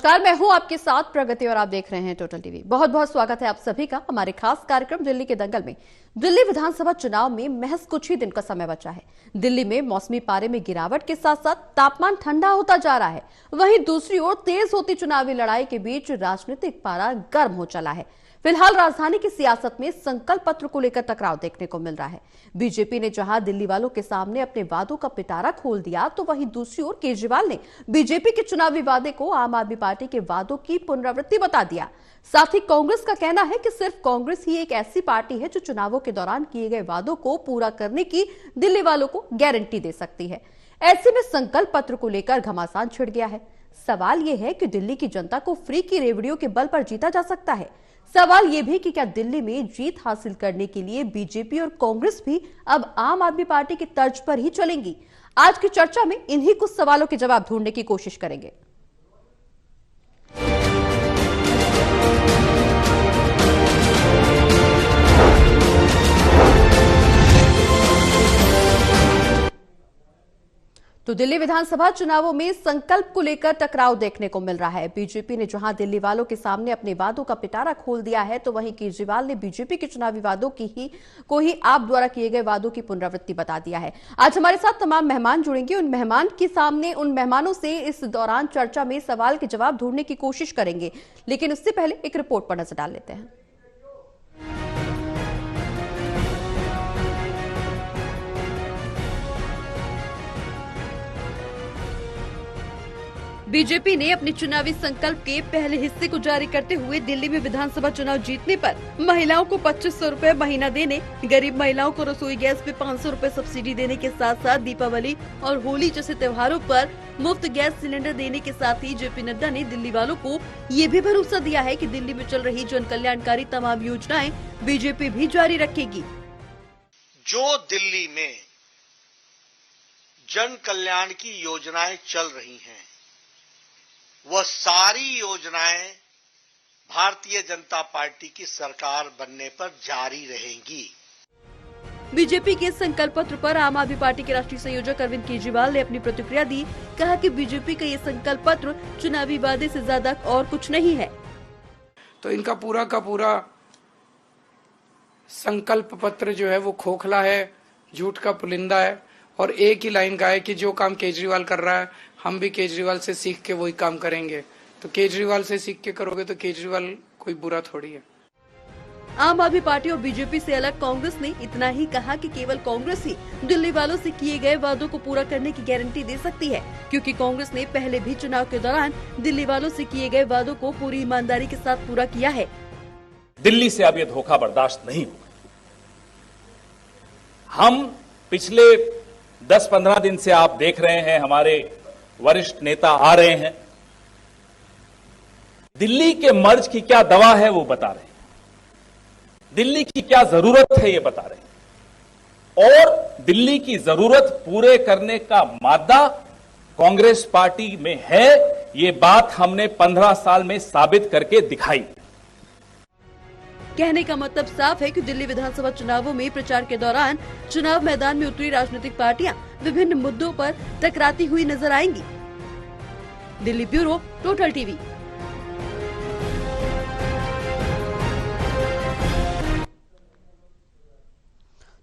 नमस्कार, मैं हूं आपके साथ प्रगति और आप देख रहे हैं टोटल टीवी। बहुत बहुत स्वागत है आप सभी का हमारे खास कार्यक्रम दिल्ली के दंगल में। दिल्ली विधानसभा चुनाव में महज कुछ ही दिन का समय बचा है। दिल्ली में मौसमी पारे में गिरावट के साथ साथ तापमान ठंडा होता जा रहा है। वहीं दूसरी ओर तेज होती चुनावी लड़ाई के बीच राजनीतिक पारा गर्म हो चला है। फिलहाल राजधानी की सियासत में संकल्प पत्र को लेकर टकराव देखने को मिल रहा है। बीजेपी ने जहां दिल्ली वालों के सामने अपने वादों का पिटारा खोल दिया, तो वहीं दूसरी ओर केजरीवाल ने बीजेपी के चुनावी वादे को आम आदमी पार्टी के वादों की पुनरावृत्ति बता दिया। साथ ही कांग्रेस का कहना है कि सिर्फ कांग्रेस ही एक ऐसी पार्टी है जो चुनावों के दौरान किए गए वादों को पूरा करने की दिल्ली वालों को गारंटी दे सकती है। ऐसे में संकल्प पत्र को लेकर घमासान छिड़ गया है। सवाल यह है कि दिल्ली की जनता को फ्री की रेवड़ियों के बल पर जीता जा सकता है। सवाल यह भी कि क्या दिल्ली में जीत हासिल करने के लिए बीजेपी और कांग्रेस भी अब आम आदमी पार्टी की तर्ज पर ही चलेंगी। आज की चर्चा में इन्हीं कुछ सवालों के जवाब ढूंढने की कोशिश करेंगे। तो दिल्ली विधानसभा चुनावों में संकल्प को लेकर टकराव देखने को मिल रहा है। बीजेपी ने जहां दिल्ली वालों के सामने अपने वादों का पिटारा खोल दिया है, तो वहीं केजरीवाल ने बीजेपी के चुनावी वादों को ही आप द्वारा किए गए वादों की पुनरावृत्ति बता दिया है। आज हमारे साथ तमाम मेहमान जुड़ेंगे। उन मेहमानों से इस दौरान चर्चा में सवाल के जवाब ढूंढने की कोशिश करेंगे, लेकिन उससे पहले एक रिपोर्ट पर नजर डाल लेते हैं। बीजेपी ने अपने चुनावी संकल्प के पहले हिस्से को जारी करते हुए दिल्ली में विधानसभा चुनाव जीतने पर महिलाओं को 2500 रुपए महीना देने, गरीब महिलाओं को रसोई गैस पे 500 रुपए सब्सिडी देने के साथ साथ दीपावली और होली जैसे त्योहारों पर मुफ्त गैस सिलेंडर देने के साथ ही जेपी नड्डा ने दिल्ली वालों को ये भी भरोसा दिया है कि दिल्ली में चल रही जन कल्याणकारी तमाम योजनाएं बीजेपी भी जारी रखेगी। जो दिल्ली में जन कल्याण की योजनाएं चल रही हैं, वह सारी योजनाएं भारतीय जनता पार्टी की सरकार बनने पर जारी रहेंगी। बीजेपी के संकल्प पत्र पर आम आदमी पार्टी के राष्ट्रीय संयोजक अरविंद केजरीवाल ने अपनी प्रतिक्रिया दी। कहा कि बीजेपी का ये संकल्प पत्र चुनावी वादे से ज्यादा और कुछ नहीं है। तो इनका पूरा का पूरा संकल्प पत्र जो है वो खोखला है, झूठ का पुलिंदा है और एक ही लाइन का है कि जो काम केजरीवाल कर रहा है हम भी केजरीवाल से सीख के वही काम करेंगे। तो केजरीवाल से सीख के करोगे तो केजरीवाल कोई बुरा थोड़ी है। आम आदमी पार्टी और बीजेपी से अलग कांग्रेस ने इतना ही कहा कि केवल कांग्रेस ही दिल्ली वालों से किए गए वादों को पूरा करने की गारंटी दे सकती है, क्योंकि कांग्रेस ने पहले भी चुनाव के दौरान दिल्ली वालों से किए गए वादों को पूरी ईमानदारी के साथ पूरा किया है। दिल्ली से अब ये धोखा बर्दाश्त नहीं होगा। हम पिछले 10-15 दिन से आप देख रहे हैं, हमारे वरिष्ठ नेता आ रहे हैं, दिल्ली के मर्ज की क्या दवा है वो बता रहे हैं, दिल्ली की क्या जरूरत है ये बता रहे हैं, और दिल्ली की जरूरत पूरे करने का मादा कांग्रेस पार्टी में है। ये बात हमने 15 साल में साबित करके दिखाई। कहने का मतलब साफ है कि दिल्ली विधानसभा चुनावों में प्रचार के दौरान चुनाव मैदान में उतरी राजनीतिक पार्टियां विभिन्न मुद्दों पर टकराती हुई नजर आएंगी। Delhi bureau, total TV.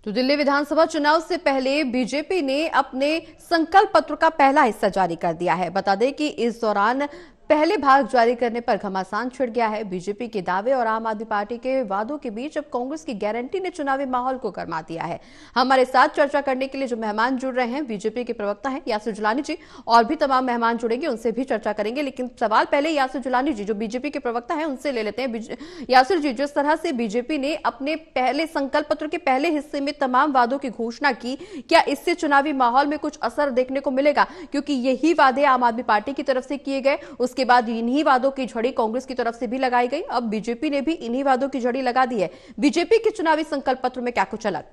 तो दिल्ली विधानसभा चुनाव से पहले बीजेपी ने अपने संकल्प पत्र का पहला हिस्सा जारी कर दिया है। बता दें कि इस दौरान पहले भाग जारी करने पर घमासान छिड़ गया है। बीजेपी के दावे और आम आदमी पार्टी के वादों के बीच अब कांग्रेस की गारंटी ने चुनावी माहौल को गरमा दिया है। हमारे साथ चर्चा करने के लिए जो मेहमान जुड़ रहे हैं, बीजेपी के प्रवक्ता हैं यासिर जिलानी जी, और भी तमाम मेहमान जुड़ेंगे, उनसे भी चर्चा करेंगे। लेकिन सवाल पहले यासिर जिलानी जी, जो बीजेपी के प्रवक्ता है, उनसे ले लेते हैं। यासिर जी, जिस तरह से बीजेपी ने अपने पहले संकल्प पत्र के पहले हिस्से में तमाम वादों की घोषणा की, क्या इससे चुनावी माहौल में कुछ असर देखने को मिलेगा? क्योंकि यही वादे आम आदमी पार्टी की तरफ से किए गए, उसके बाद इन्हीं वादों की झड़ी कांग्रेस की तरफ से भी लगाई गई, अब बीजेपी ने भी इन्हीं वादों की झड़ी लगा दी है। बीजेपी के चुनावी संकल्प पत्र में क्या कुछ अलग?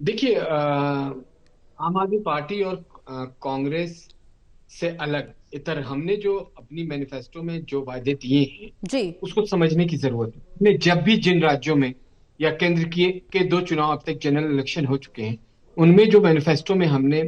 देखिए, आम आदमी पार्टी और कांग्रेस से अलग इतर हमने जो अपनी मैनिफेस्टो में जो वादे दिए हैं जी, उसको समझने की जरूरत है। जब भी जिन राज्यों में या केंद्र के 2 चुनाव अब तक जनरल इलेक्शन हो चुके हैं, उनमें जो मैनिफेस्टो में हमने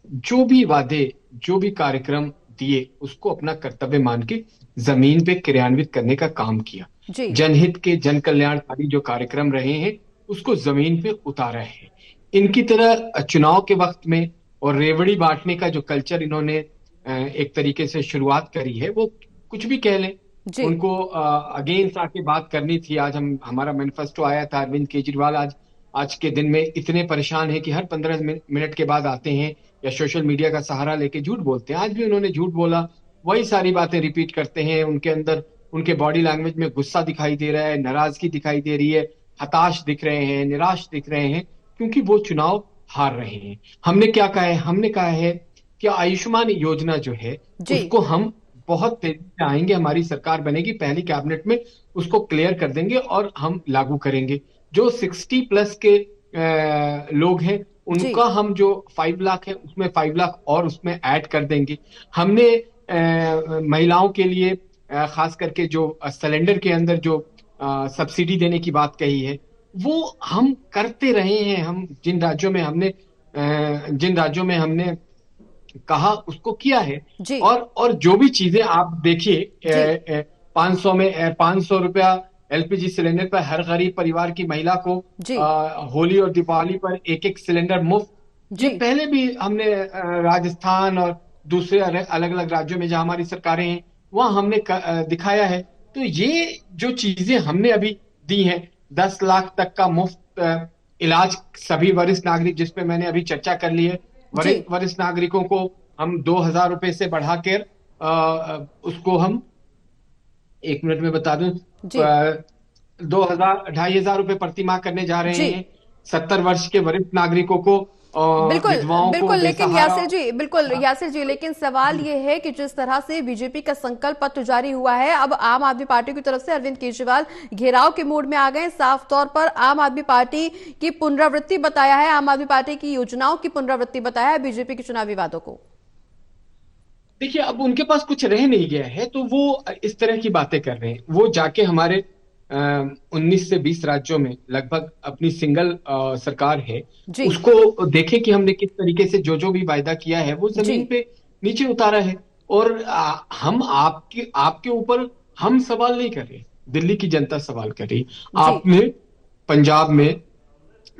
जो भी वादे, जो भी कार्यक्रम दिए उसको अपना कर्तव्य मान के जमीन पे क्रियान्वित करने का काम किया। जनहित के जन कल्याणकारी जो कार्यक्रम रहे हैं उसको जमीन पे उतारा है। इनकी तरह चुनाव के वक्त में और रेवड़ी बांटने का जो कल्चर इन्होंने एक तरीके से शुरुआत करी है, वो कुछ भी कह लें, उनको अगेंस्ट आके बात करनी थी। आज हमारा मैनिफेस्टो आया था, अरविंद केजरीवाल आज के दिन में इतने परेशान हैं कि हर 15 मिनट के बाद आते हैं या सोशल मीडिया का सहारा लेके झूठ बोलते हैं। आज भी उन्होंने झूठ बोला, वही सारी बातें रिपीट करते हैं। उनके अंदर, उनके बॉडी लैंग्वेज में गुस्सा दिखाई दे रहा है, नाराजगी दिखाई दे रही है, हताश दिख रहे हैं, निराश दिख रहे हैं, क्योंकि वो चुनाव हार रहे हैं। हमने क्या कहा है? हमने कहा है कि आयुष्मान योजना जो है उसको हम बहुत तेजी से आएंगे, हमारी सरकार बनेगी, पहली कैबिनेट में उसको क्लियर कर देंगे और हम लागू करेंगे। जो 60+ के लोग हैं उनका हम जो 5 लाख है उसमें 5 लाख और उसमें ऐड कर देंगे। हमने महिलाओं के लिए खास करके जो सिलेंडर के अंदर जो सब्सिडी देने की बात कही है वो हम करते रहे हैं। हम जिन राज्यों में हमने कहा उसको किया है। और जो भी चीजें आप देखिए, 500 रुपया एलपीजी सिलेंडर पर हर गरीब परिवार की महिला को होली और दिवाली पर एक सिलेंडर मुफ्त। ये पहले भी हमने राजस्थान और दूसरे अलग अलग राज्यों में जहां हमारी सरकारें हैं वहां हमने दिखाया है। तो ये जो चीजें हमने अभी दी हैं, 10 लाख तक का मुफ्त इलाज सभी वरिष्ठ नागरिक, जिसपे मैंने अभी चर्चा कर ली है, वरिष्ठ नागरिकों को हम 2000 रुपए से बढ़ाकर उसको हम 1 मिनट में बता दूं, 2,500 रुपए प्रति माह करने जा रहे हैं। 70 वर्ष के वरिष्ठ नागरिकों को, बिल्कुल, लेकिन यासिर जी, लेकिन सवाल ये है कि जिस तरह से बीजेपी का संकल्प पत्र जारी हुआ है, अब आम आदमी पार्टी की तरफ से अरविंद केजरीवाल घेराव के मूड में आ गए। साफ तौर पर आम आदमी पार्टी की पुनरावृत्ति बताया है, आम आदमी पार्टी की योजनाओं की पुनरावृत्ति बताया है बीजेपी के चुनावी वादों को। देखिए, अब उनके पास कुछ रह नहीं गया है तो वो इस तरह की बातें कर रहे हैं। वो जाके हमारे 19 से 20 राज्यों में लगभग अपनी सिंगल सरकार है, उसको देखें कि हमने किस तरीके से जो भी वायदा किया है वो जमीन पे नीचे उतारा है। और हम आपके ऊपर हम सवाल नहीं कर रहे, दिल्ली की जनता सवाल कर रही। आपने पंजाब में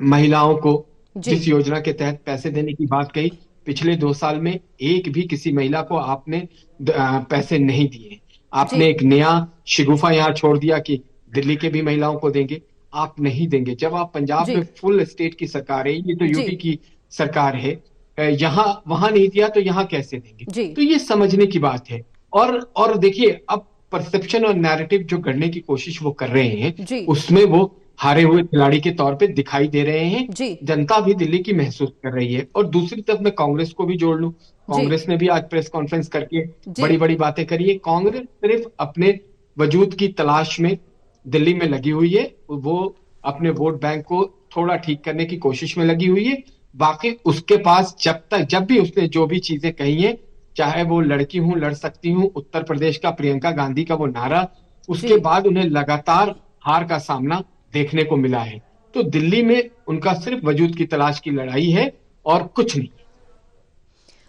महिलाओं को जिस योजना के तहत पैसे देने की बात कही, पिछले 2 साल में एक भी किसी महिला को आपने पैसे नहीं दिए। आपने एक नया शिगुफा यहाँ छोड़ दिया कि दिल्ली के भी महिलाओं को देंगे, आप नहीं देंगे। जब आप पंजाब में फुल स्टेट की सरकार है, ये तो यूपी की सरकार है, वहां नहीं दिया तो यहाँ कैसे देंगे? तो ये समझने की बात है। और देखिए, अब परसेप्शन और नैरेटिव जो गढ़ने की कोशिश वो कर रहे हैं, उसमें वो हारे हुए खिलाड़ी के तौर पे दिखाई दे रहे हैं। जनता भी दिल्ली की महसूस कर रही है। और दूसरी तरफ मैं कांग्रेस को भी जोड़ लूं, कांग्रेस ने भी आज प्रेस कॉन्फ्रेंस करके बड़ी बड़ी बातें करी है। कांग्रेस सिर्फ अपने वजूद की तलाश में दिल्ली में लगी हुई है, वो अपने वोट बैंक को थोड़ा ठीक करने की कोशिश में लगी हुई है। बाकी उसके पास जब भी उसने जो भी चीजें कही हैं, चाहे वो लड़की हूं, लड़ सकती हूं, उत्तर प्रदेश का प्रियंका गांधी का वो नारा, उसके बाद उन्हें लगातार हार का सामना देखने को मिला है। तो दिल्ली में उनका सिर्फ वजूद की तलाश की लड़ाई है और कुछ नहीं।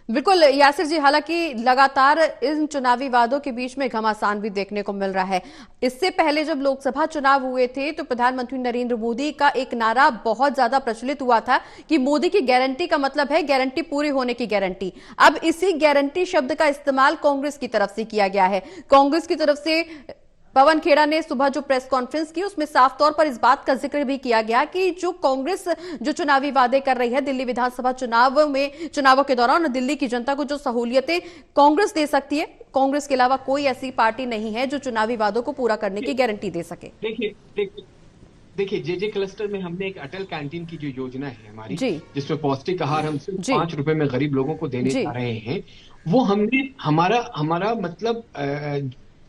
बिल्कुल यासिर जी, हालांकि लगातार इन चुनावी वादों के बीच में घमासान भी देखने को मिल रहा है। इससे पहले जब लोकसभा चुनाव हुए थे तो प्रधानमंत्री नरेंद्र मोदी का एक नारा बहुत ज्यादा प्रचलित हुआ था कि मोदी की गारंटी का मतलब है गारंटी पूरी होने की गारंटी। अब इसी गारंटी शब्द का इस्तेमाल कांग्रेस की तरफ से किया गया है। कांग्रेस की तरफ से पवन खेड़ा ने सुबह जो प्रेस कॉन्फ्रेंस की उसमें साफ तौर पर इस बात का जिक्र भी किया गया कि जो कांग्रेस जो चुनावी वादे कर रही है, दिल्ली विधानसभा चुनावों के दौरान दिल्ली की जनता को जो सहूलियतें कांग्रेस दे सकती है, कांग्रेस के अलावा कोई ऐसी पार्टी नहीं है जो चुनावी वादों को पूरा करने की गारंटी दे सके। देखिए जेजे क्लस्टर में हमने एक अटल कैंटीन की जो योजना है हमारी, जिसमें पौष्टिक आहार हम सिर्फ 5 रुपए में गरीब लोगों को देने जा रहे हैं, वो हमने हमारा मतलब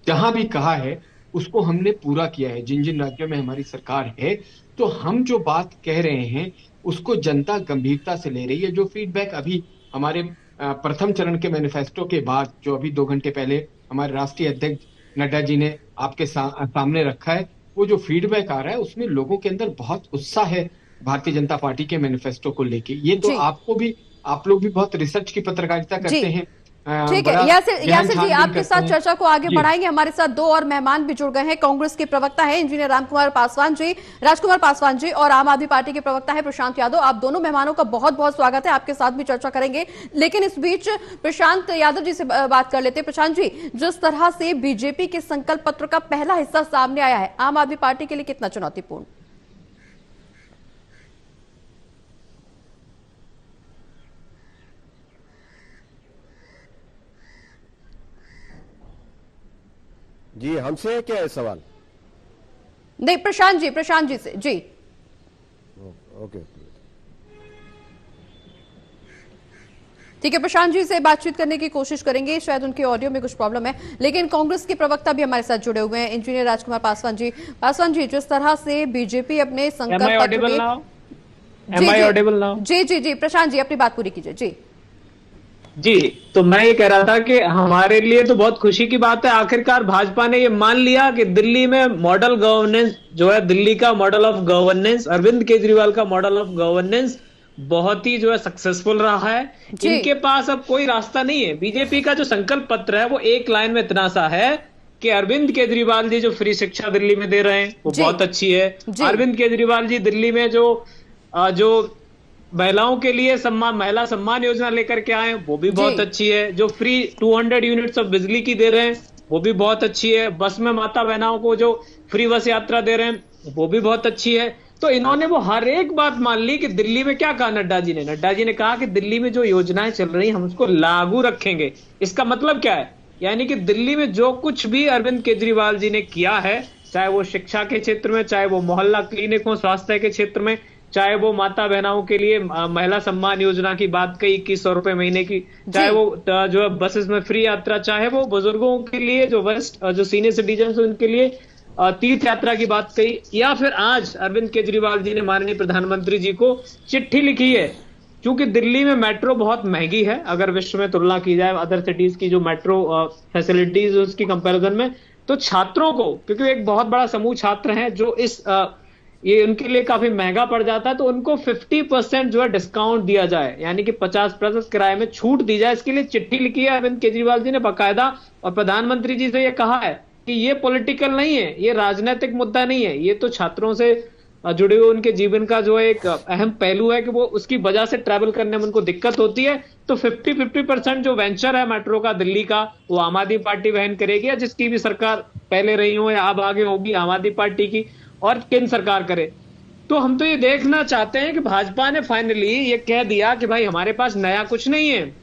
जहां भी कहा है उसको हमने पूरा किया है। जिन जिन राज्यों में हमारी सरकार है, तो हम जो बात कह रहे हैं उसको जनता गंभीरता से ले रही है। जो फीडबैक अभी हमारे प्रथम चरण के मैनिफेस्टो के बाद, जो अभी 2 घंटे पहले हमारे राष्ट्रीय अध्यक्ष नड्डा जी ने आपके सामने रखा है, वो जो फीडबैक आ रहा है उसमें लोगों के अंदर बहुत उत्साह है भारतीय जनता पार्टी के मैनिफेस्टो को लेके। ये तो आप लोग भी बहुत रिसर्च की पत्रकारिता करते हैं, ठीक है, यासिर जी आपके साथ चर्चा को आगे बढ़ाएंगे। हमारे साथ दो और मेहमान भी जुड़ गए हैं। कांग्रेस के प्रवक्ता है इंजीनियर राजकुमार पासवान जी और आम आदमी पार्टी के प्रवक्ता है प्रशांत यादव। आप दोनों मेहमानों का बहुत बहुत स्वागत है, आपके साथ भी चर्चा करेंगे। लेकिन इस बीच प्रशांत यादव जी से बात कर लेते हैं। प्रशांत जी, जिस तरह से बीजेपी के संकल्प पत्र का पहला हिस्सा सामने आया है, आम आदमी पार्टी के लिए कितना चुनौतीपूर्ण? जी हमसे है क्या है सवाल? नहीं, प्रशांत जी से जी। ओके ठीक है, प्रशांत जी से बातचीत करने की कोशिश करेंगे, शायद उनके ऑडियो में कुछ प्रॉब्लम है। लेकिन कांग्रेस के प्रवक्ता भी हमारे साथ जुड़े हुए हैं, इंजीनियर राजकुमार पासवान जी, जिस तरह से बीजेपी अपने संकल्प पत्र जी प्रशांत जी अपनी बात पूरी कीजिए जी। तो मैं ये कह रहा था कि हमारे लिए तो बहुत खुशी की बात है, आखिरकार भाजपा ने ये मान लिया कि दिल्ली में मॉडल गवर्नेंस जो है, दिल्ली का model of governance, Arvind Kejriwal का मॉडल ऑफ गवर्नेंस बहुत ही जो है सक्सेसफुल रहा है। इनके पास अब कोई रास्ता नहीं है। बीजेपी का जो संकल्प पत्र है वो एक लाइन में इतना सा है कि अरविंद केजरीवाल जी जो फ्री शिक्षा दिल्ली में दे रहे हैं वो बहुत अच्छी है। अरविंद केजरीवाल जी दिल्ली में जो महिलाओं के लिए महिला सम्मान योजना लेकर के आए वो भी बहुत अच्छी है। जो फ्री 200 यूनिट्स ऑफ बिजली की दे रहे हैं वो भी बहुत अच्छी है। बस में माता बहनों को जो फ्री बस यात्रा दे रहे हैं वो भी बहुत अच्छी है। तो इन्होंने वो हर एक बात मान ली कि दिल्ली में क्या कहा नड्डा जी ने कहा कि दिल्ली में जो योजनाएं चल रही हैं हम उसको लागू रखेंगे। इसका मतलब क्या है? यानी कि दिल्ली में जो कुछ भी अरविंद केजरीवाल जी ने किया है, चाहे वो शिक्षा के क्षेत्र में, चाहे वो मोहल्ला क्लिनिक हो स्वास्थ्य के क्षेत्र में, चाहे वो माता बहनों के लिए महिला सम्मान योजना की बात कही 2100 रुपए महीने की, चाहे वो जो बसेस में फ्री यात्रा, चाहे वो बुजुर्गों के लिए जो सीनियर सिटीजन उनके लिए तीर्थ यात्रा की बात कही, या फिर आज अरविंद केजरीवाल जी ने माननीय प्रधानमंत्री जी को चिट्ठी लिखी है। क्योंकि दिल्ली में मेट्रो बहुत महंगी है अगर विश्व में तुलना की जाए अदर सिटीज की जो मेट्रो फैसिलिटीज उसकी कंपैरिजन में, तो छात्रों को, क्योंकि एक बहुत बड़ा समूह छात्र हैं जो ये उनके लिए काफी महंगा पड़ जाता है, तो उनको 50% जो है डिस्काउंट दिया जाए, यानी कि 50% किराए में छूट दी जाए। इसके लिए चिट्ठी लिखी है अरविंद केजरीवाल जी ने बाकायदा, और प्रधानमंत्री जी से ये कहा है कि ये पॉलिटिकल नहीं है, ये राजनीतिक मुद्दा नहीं है, ये तो छात्रों से जुड़े हुए उनके जीवन का जो एक अहम पहलू है कि वो उसकी वजह से ट्रैवल करने में उनको दिक्कत होती है। तो 50% जो वेंचर है मेट्रो का दिल्ली का, वो आम आदमी पार्टी वहन करेगी, या जिसकी भी सरकार पहले रही हो या अब आगे होगी आम आदमी पार्टी की और केंद्र सरकार करे। तो हम तो ये देखना चाहते हैं कि भाजपा ने फाइनली ये कह दिया कि भाई हमारे पास नया कुछ नहीं है,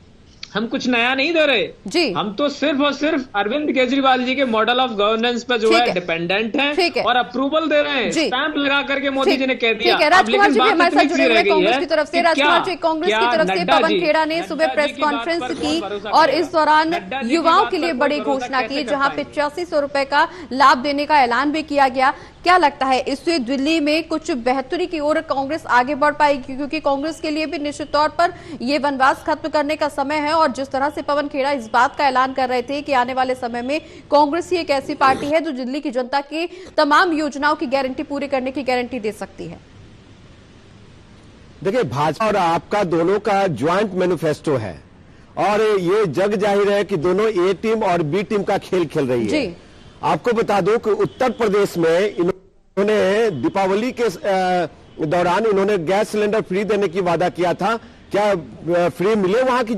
हम कुछ नया नहीं दे रहे जी, हम तो सिर्फ और सिर्फ अरविंद केजरीवाल जी के मॉडल ऑफ गवर्नेंस पे जो है डिपेंडेंट हैं और अप्रूवल दे रहे हैं, स्टैंप लगा करके मोदी जी ने कह दिया। राजकुमार जी भी हमारे साथ जुड़े हुए कांग्रेस की तरफ से। राजकुमार जी, कांग्रेस की तरफ से पवन खेड़ा ने सुबह प्रेस कॉन्फ्रेंस की और इस दौरान युवाओं के लिए बड़ी घोषणा की, जहां 8500 रुपए का लाभ देने का ऐलान भी किया गया। क्या लगता है इससे दिल्ली में कुछ बेहतरी की ओर कांग्रेस आगे बढ़ पाएगी? क्योंकि कांग्रेस के लिए भी निश्चित तौर पर ये वनवास खत्म करने का समय है, और जिस तरह से पवन खेड़ा इस बात का ऐलान कर रहे थे कि आने वाले समय में कांग्रेस ही एक ऐसी पार्टी है जो दिल्ली की जनता की तमाम योजनाओं की गारंटी पूरी करने की गारंटी दे सकती है। देखिए, भाजपा और आपका दोनों का ज्वाइंट मैनिफेस्टो है, और ये जग जाहिर है कि दोनों ए टीम और बी टीम का खेल खेल रही है। आपको बता दूं कि उत्तर प्रदेश में इन्होंने दीपावली के दौरान इन्होंने गैस सिलेंडर फ्री देने की वादा किया था। क्या फ्री मिले वहां की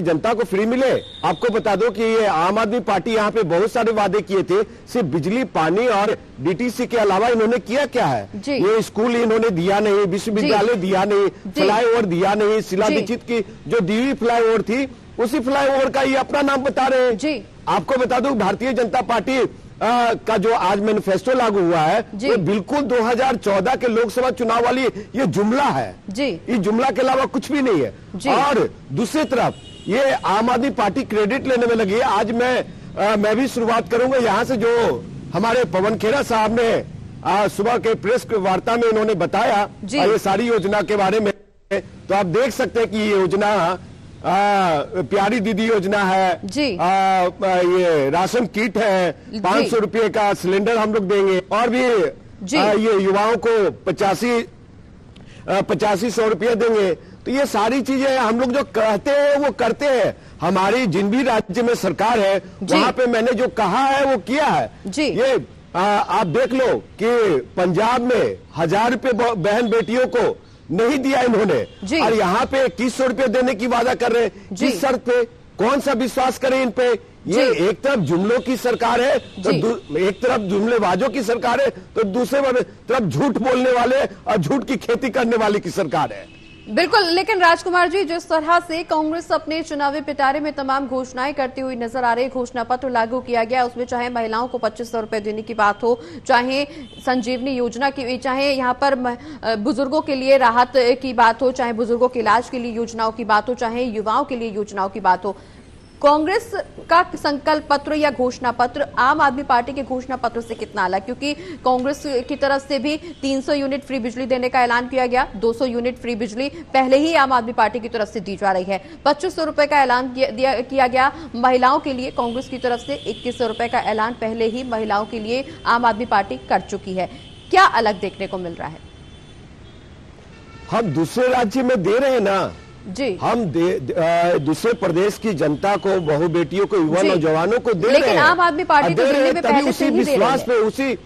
जनता को फ्री मिले? आपको बता दो कि ये आम आदमी पार्टी यहाँ पे बहुत सारे वादे किए थे, सिर्फ बिजली, पानी और डीटीसी के अलावा इन्होंने किया क्या है? ये स्कूल इन्होंने दिया नहीं, विश्वविद्यालय दिया नहीं, फ्लाईओवर दिया नहीं। शीला दीक्षित की जो दी फ्लाईओवर थी उसी फ्लाईओवर का ये अपना नाम बता रहे हैं। आपको बता दूं भारतीय जनता पार्टी का जो आज मैनिफेस्टो लागू हुआ है वो बिल्कुल 2014 के लोकसभा चुनाव वाली ये जुमला है जी। इस जुमला के अलावा कुछ भी नहीं है। और दूसरी तरफ ये आम आदमी पार्टी क्रेडिट लेने में लगी है। आज मैं भी शुरुआत करूंगा यहाँ से, जो हमारे पवन खेड़ा साहब ने सुबह के प्रेस वार्ता में इन्होंने बताया ये सारी योजना के बारे में, तो आप देख सकते हैं कि ये योजना प्यारी दीदी योजना है जी। ये राशन किट है, 500 रुपये का सिलेंडर हम लोग देंगे, और भी ये युवाओं को 8500 रुपये देंगे। तो ये सारी चीजें हम लोग जो कहते हैं वो करते हैं। हमारी जिन भी राज्य में सरकार है वहां पे मैंने जो कहा है वो किया है जी। ये आप देख लो कि पंजाब में 1000 रुपए बहन बेटियों को नहीं दिया इन्होंने, और यहाँ पे 2100 रुपए देने की वादा कर रहे हैं। किस शर्त पे? कौन सा विश्वास करें इन पे? ये एक तरफ जुमलों की सरकार है तो एक तरफ जुमलेबाजों की सरकार है, तो दूसरे तरफ झूठ बोलने वाले और झूठ की खेती करने वाले की सरकार है। बिल्कुल, लेकिन राजकुमार जी, जिस तरह से कांग्रेस अपने चुनावी पिटारे में तमाम घोषणाएं करती हुई नजर आ रही, घोषणा पत्र लागू किया गया, उसमें चाहे महिलाओं को 2500 रुपए देने की बात हो, चाहे संजीवनी योजना की, चाहे यहाँ पर बुजुर्गों के लिए राहत की बात हो, चाहे बुजुर्गों के इलाज के लिए योजनाओं की बात हो, चाहे युवाओं के लिए योजनाओं की बात हो, कांग्रेस का संकल्प पत्र या घोषणा पत्र आम आदमी पार्टी के घोषणा पत्र से कितना अलग? क्योंकि कांग्रेस की तरफ से भी 300 यूनिट फ्री बिजली देने का ऐलान किया गया, 200 यूनिट फ्री बिजली पहले ही आम आदमी पार्टी की तरफ से दी जा रही है, 2500 रुपए का ऐलान किया गया महिलाओं के लिए, कांग्रेस की तरफ से 2100 रुपए का ऐलान पहले ही महिलाओं के लिए आम आदमी पार्टी कर चुकी है। क्या अलग देखने को मिल रहा है? हम दूसरे राज्य में दे रहे हैं ना जी, हम दूसरे प्रदेश की जनता को, बहु बेटियों को, युवा नौजवानों को दे रहे हैं। लेकिन आम आदमी पार्टी तो दिल्ली में पहले से ही दे रही है। उसी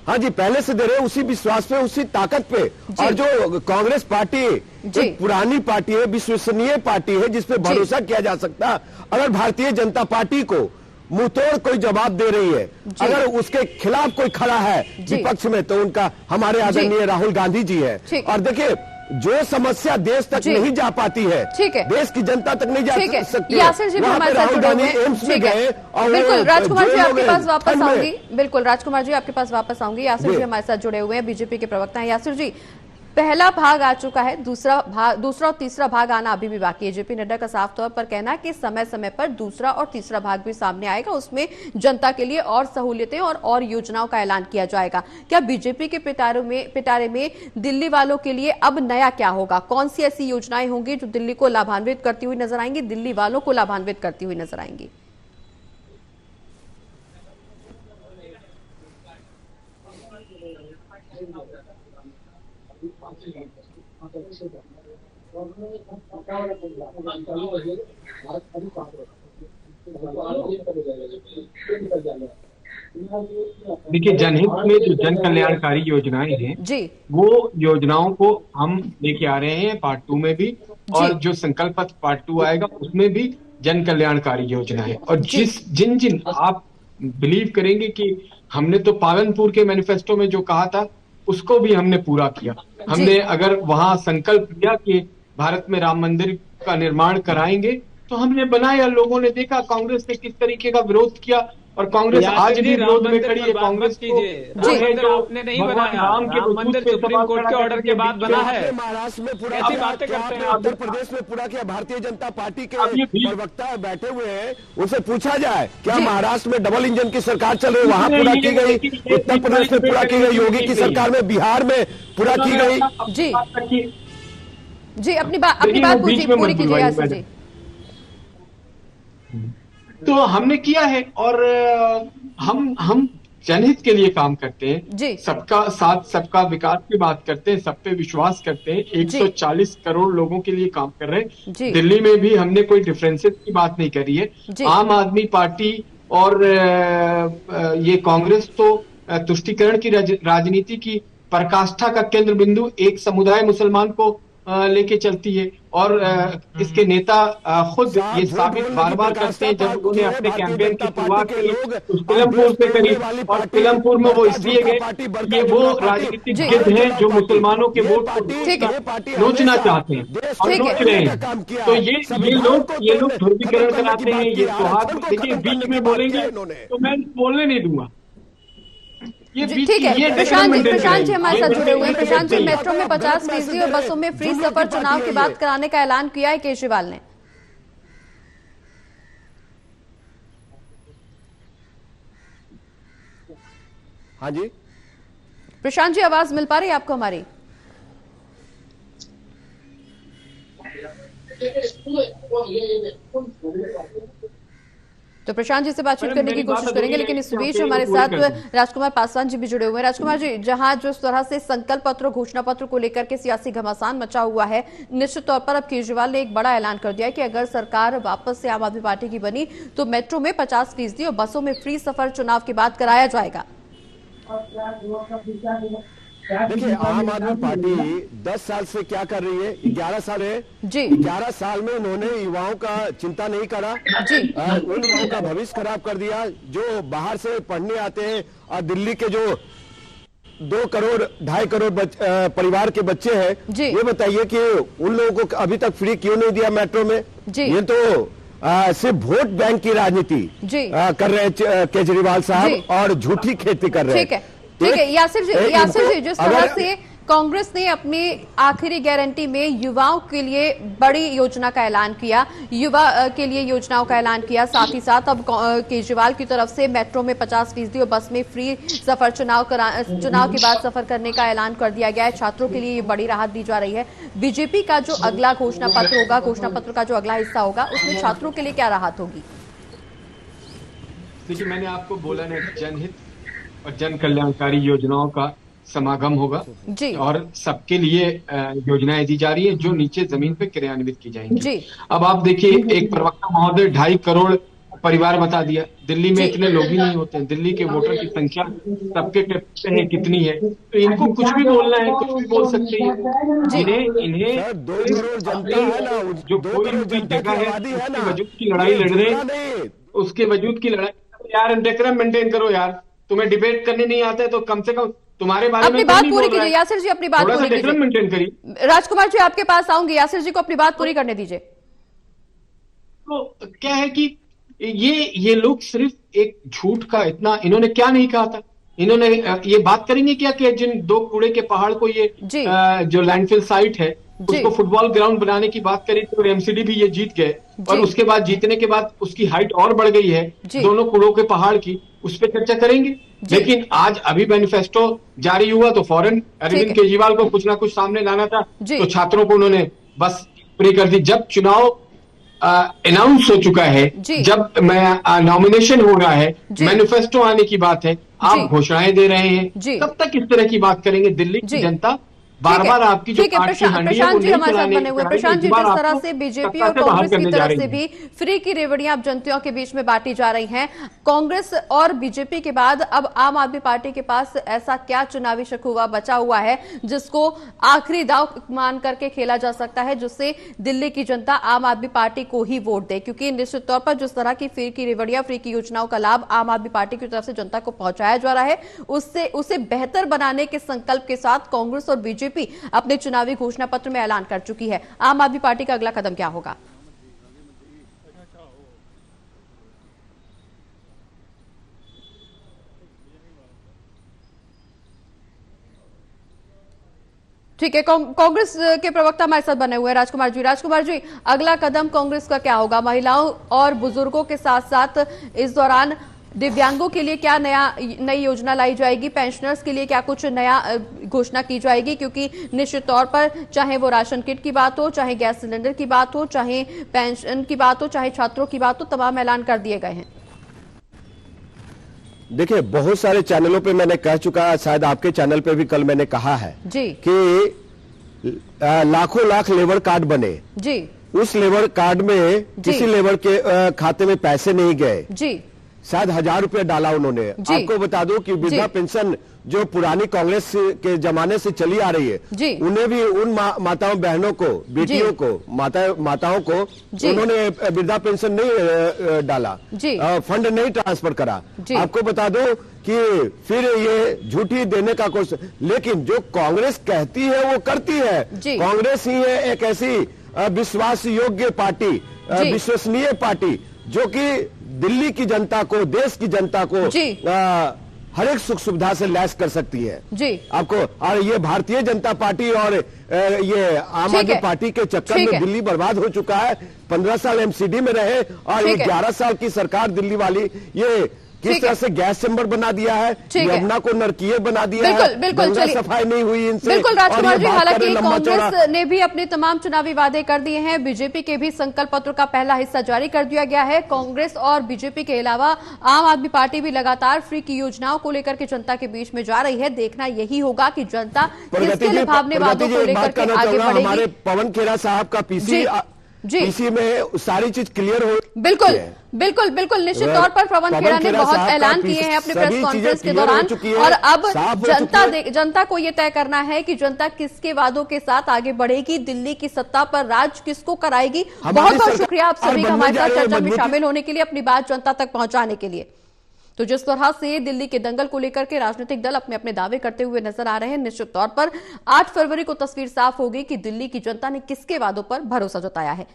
हाँ जी, पहले से दे रहे हैं, उसी विश्वास पे, उसी ताकत पे। और जो कांग्रेस पार्टी एक पुरानी पार्टी है, विश्वसनीय पार्टी है, जिसपे भरोसा किया जा सकता। अगर भारतीय जनता पार्टी को मुंहतोड़ कोई जवाब दे रही है, अगर उसके खिलाफ कोई खड़ा है विपक्ष में, तो उनका हमारे आदरणीय राहुल गांधी जी है। और देखिए, जो समस्या देश तक नहीं जा पाती है, देश की जनता तक नहीं जा सकती, यासिर जी भी हमारे साथ जुड़े हुए हैं। एम्स में गए। और बिल्कुल राजकुमार जी आपके पास वापस आऊंगी, बिल्कुल राजकुमार जी आपके पास वापस आऊंगी। यासिर जी हमारे साथ जुड़े हुए हैं, बीजेपी के प्रवक्ता हैं। यासिर जी, पहला भाग आ चुका है, दूसरा और तीसरा भाग आना अभी भी बाकी है। जेपी नड्डा का साफ तौर पर कहना है कि समय समय पर दूसरा और तीसरा भाग भी सामने आएगा, उसमें जनता के लिए और सहूलियतें और योजनाओं का ऐलान किया जाएगा। क्या बीजेपी के पिटारे में दिल्ली वालों के लिए अब नया क्या होगा? कौन सी ऐसी योजनाएं होंगी जो दिल्ली को लाभान्वित करती हुई नजर आएंगी, दिल्ली वालों को लाभान्वित करती हुई नजर आएंगी? देखिए, जनहित में जो जन कल्याणकारी योजनाएं हैं जी, वो योजनाओं को हम लेके आ रहे हैं पार्ट 2 में भी, और जो संकल्प पत्र पार्ट 2 आएगा उसमें भी जन कल्याणकारी योजना है। और जिन आप बिलीव करेंगे कि हमने तो पालनपुर के मैनिफेस्टो में जो कहा था उसको भी हमने पूरा किया। हमने अगर वहां संकल्प लिया कि भारत में राम मंदिर का निर्माण कराएंगे, तो हमने बनाया। लोगों ने देखा कांग्रेस ने किस तरीके का विरोध किया, और कांग्रेस आज भी विरोध में खड़ी है। कांग्रेस आपने नहीं बनाया, राम मंदिर सुप्रीम कोर्ट के ऑर्डर के बाद बना है। महाराष्ट्र में पूरा, ऐसी बातें करते हैं, उत्तर प्रदेश में पूरा किया। भारतीय जनता पार्टी के प्रवक्ता बैठे हुए हैं, उनसे पूछा जाए क्या महाराष्ट्र में डबल इंजन की सरकार चल रही, वहां पूरा की गई, उत्तर प्रदेश में पूरा की गई, योगी की सरकार में बिहार में पूरा की गई। जी अपनी बात पूरी कीजिए यासिर जी। तो हमने किया है, और हम जनहित के लिए काम करते हैं, सबका साथ सबका विकास की बात करते हैं, सब पे विश्वास करते हैं। 140 करोड़ लोगों के लिए काम कर रहे हैं। दिल्ली में भी हमने कोई डिफरेंसेस की बात नहीं करी है। आम आदमी पार्टी और ये कांग्रेस तो तुष्टीकरण की राजनीति की पराकाष्ठा का केंद्र बिंदु एक समुदाय मुसलमान को लेके चलती है, और इसके नेता खुद ये साबित बार बार करते हैं। जब उन्होंने अपने कैंपेन की शुरुआत की फिलमपुर से करी, और फिलमपुर में वो इसलिए गए ये वो राजनीतिक जिद है जो मुसलमानों के वोट को नोचना चाहते हैं और नोच रहे हैं। तो ये लोग ध्रुवीकरण कराते हैं, ये सुहाग। देखिए, बीच में बोलेंगे तो मैं बोलने नहीं दूंगा। ठीक है, प्रशांत जी हमारे साथ जुड़े हुए हैं। प्रशांत जी, मेट्रो में 50% और बसों में फ्री सफर चुनाव के बाद कराने का ऐलान किया है केजरीवाल ने। हाँ जी प्रशांत जी, आवाज मिल पा रही है आपको हमारी? तो प्रशांत जी से बातचीत करने की कोशिश करेंगे, लेकिन इस बीच हमारे साथ राजकुमार पासवान जी भी जुड़े हुए हैं। राजकुमार जी, जहां जिस तरह से संकल्प पत्र, घोषणा पत्र को लेकर के सियासी घमासान मचा हुआ है, निश्चित तौर पर अब केजरीवाल ने एक बड़ा ऐलान कर दिया है कि अगर सरकार वापस से आम आदमी पार्टी की बनी तो मेट्रो में 50% और बसों में फ्री सफर चुनाव के बाद कराया जाएगा। देखिए, आम आदमी पार्टी 10 साल से क्या कर रही है? 11 साल है जी। 11 साल में उन्होंने युवाओं का चिंता नहीं करा जी। उन युवाओं का भविष्य खराब कर दिया जो बाहर से पढ़ने आते हैं। और दिल्ली के जो 2 करोड़ 2.5 करोड़ परिवार के बच्चे हैं, ये बताइए कि उन लोगों को अभी तक फ्री क्यों नहीं दिया मेट्रो में? ये तो सिर्फ वोट बैंक की राजनीति कर रहे हैं केजरीवाल साहब, और झूठी खेती कर रहे हैं। ठीक है यासिर जी, जिस तरह से कांग्रेस ने अपनी आखिरी गारंटी में युवाओं के लिए बड़ी योजना का ऐलान किया, युवा के लिए योजनाओं का ऐलान किया, साथ ही साथ अब केजरीवाल की तरफ से मेट्रो में 50% और बस में फ्री सफर चुनाव के बाद सफर करने का ऐलान कर दिया गया है। छात्रों के लिए ये बड़ी राहत दी जा रही है। बीजेपी का जो अगला घोषणा पत्र होगा, घोषणा पत्र का जो अगला हिस्सा होगा, उसमें छात्रों के लिए क्या राहत होगी? देखिए, मैंने आपको बोला ना, जनहित और जन कल्याणकारी योजनाओं का समागम होगा जी। और सबके लिए योजनाएं दी जा रही है जो नीचे जमीन पे क्रियान्वित की जाएंगी जी। अब आप देखिए, एक प्रवक्ता महोदय 2.5 करोड़ परिवार बता दिया। दिल्ली में इतने लोग ही नहीं होते हैं। दिल्ली के वोटर की संख्या सबके टेस्ट है कितनी है, तो इनको कुछ भी बोलना है, कुछ भी बोल सकते हैं। इन्हें 2 करोड़ जनता है ना, जो कोई भी जगह है उसके वजूद की लड़ाई लड़ रहे हैं, उसके वजूद की लड़ाई। यार डेकोरम मेंटेन करो यार, तुम्हें डिबेट करने नहीं आता है तो कम से कम तुम्हारे बारे में अपनी बात पूरी कीजिए। यासिर जी अपनी बात पूरी कीजिए। मेंटेन करिए। राजकुमार जी आपके पास आऊंगी, यासिर जी को अपनी बात पूरी करने दीजिए। तो क्या है कि ये लोग सिर्फ एक झूठ का इतना, इन्होंने क्या नहीं कहा था? इन्होंने ये बात करेंगे क्या कि जिन 2 कूड़े के पहाड़ को ये जो लैंडफिल साइट है उसको फुटबॉल ग्राउंड बनाने की बात करी तो एमसीडी भी ये जीत गए, और उसके बाद जीतने के बाद उसकी हाइट और बढ़ गई है दोनों कूड़ों के पहाड़ की, उस पर चर्चा करेंगे। लेकिन आज अभी मैनिफेस्टो जारी हुआ तो फौरन अरविंद केजरीवाल को कुछ ना कुछ सामने लाना था, तो छात्रों को उन्होंने बस फ्री कर दी। जब चुनाव अनाउंस हो चुका है, जब नॉमिनेशन हो रहा है, मैनिफेस्टो आने की बात है, आप घोषणाएं दे रहे हैं, कब तक इस तरह की बात करेंगे? दिल्ली की जनता बार-बार आपकी जो प्रशांत जी हमारे साथ बने हुए। प्रशांत जी, जिस तरह से बीजेपी और कांग्रेस की तरफ से भी फ्री की रेवड़ियां अब जनताओं के बीच में बांटी जा रही हैं, कांग्रेस और बीजेपी के बाद अब आम आदमी पार्टी के पास ऐसा क्या चुनावी शकुवा बचा हुआ है जिसको आखिरी दांव मान करके खेला जा सकता है, जिससे दिल्ली की जनता आम आदमी पार्टी को ही वोट दे? क्योंकि निश्चित तौर पर जिस तरह की फ्री की रेवड़ियां, फ्री की योजनाओं का लाभ आम आदमी पार्टी की तरफ से जनता को पहुंचाया जा रहा है, उसे बेहतर बनाने के संकल्प के साथ कांग्रेस और बीजेपी अपने चुनावी घोषणा पत्र में ऐलान कर चुकी है। आम आदमी पार्टी का अगला कदम क्या होगा? ठीक है, कांग्रेस के प्रवक्ता हमारे साथ बने हुए हैं राजकुमार जी। राजकुमार जी, अगला कदम कांग्रेस का क्या होगा? महिलाओं और बुजुर्गों के साथ साथ इस दौरान दिव्यांगों के लिए क्या नई योजना लाई जाएगी? पेंशनर्स के लिए क्या कुछ नया घोषणा की जाएगी? क्योंकि निश्चित तौर पर चाहे वो राशन किट की बात हो, चाहे गैस सिलेंडर की बात हो, चाहे पेंशन की बात हो, चाहे छात्रों की बात हो, तमाम ऐलान कर दिए गए हैं। देखिए, बहुत सारे चैनलों पे मैंने कह चुका, शायद आपके चैनल पे भी कल मैंने कहा है जी कि लाखों लाख लेबर कार्ड बने जी। उस लेबर कार्ड में किसी लेबर के खाते में पैसे नहीं गए जी। शायद 1000 रुपया डाला उन्होंने। आपको बता दूं कि वृद्धा पेंशन जो पुरानी कांग्रेस के जमाने से चली आ रही है, उन्हें भी उन माताओं बहनों को, बेटियों को, माताओं को उन्होंने वृद्धा पेंशन नहीं डाला, फंड नहीं ट्रांसफर करा। आपको बता दो कि फिर ये झूठी देने का कोशिश, लेकिन जो कांग्रेस कहती है वो करती है। कांग्रेस ही है एक ऐसी विश्वास योग्य पार्टी, विश्वसनीय पार्टी जो कि दिल्ली की जनता को, देश की जनता को हर एक सुख सुविधा से लैस कर सकती है जी। आपको, और ये भारतीय जनता पार्टी और ये आम आदमी पार्टी के चक्कर में दिल्ली बर्बाद हो चुका है। 15 साल एमसीडी में रहे और ये 11 साल की सरकार दिल्ली वाली, ये किस तरह से गैस चैम्बर बना दिया है, यमुना को नरकीय बना दिया है, बिल्कुल सफाई नहीं हुई इनसे। बिल्कुल राजकुमार जी, हालांकि कांग्रेस ने भी अपने तमाम चुनावी वादे कर दिए हैं। बीजेपी के भी संकल्प पत्र का पहला हिस्सा जारी कर दिया गया है। कांग्रेस और बीजेपी के अलावा आम आदमी पार्टी भी लगातार फ्री की योजनाओं को लेकर के जनता के बीच में जा रही है। देखना यही होगा कि जनता किसके लुभावने वादों को लेकर के आगे बढ़ेगी। हमारे पवन खेरा साहब का पीसी में सारी चीज क्लियर हो। बिल्कुल बिल्कुल बिल्कुल निश्चित तौर पर पवन खेड़ा ने बहुत ऐलान किए हैं अपने प्रेस कॉन्फ्रेंस के दौरान। और अब जनता को यह तय करना है कि जनता किसके वादों के साथ आगे बढ़ेगी, दिल्ली की सत्ता पर राज किसको कराएगी। बहुत बहुत शुक्रिया आप सभी का हमारे साथ चर्चा में शामिल होने के लिए, अपनी बात जनता तक पहुंचाने के लिए। तो जिस तरह से दिल्ली के दंगल को लेकर के राजनीतिक दल अपने अपने दावे करते हुए नजर आ रहे हैं, निश्चित तौर पर 8 फरवरी को तस्वीर साफ होगी कि दिल्ली की जनता ने किसके वादों पर भरोसा जताया है।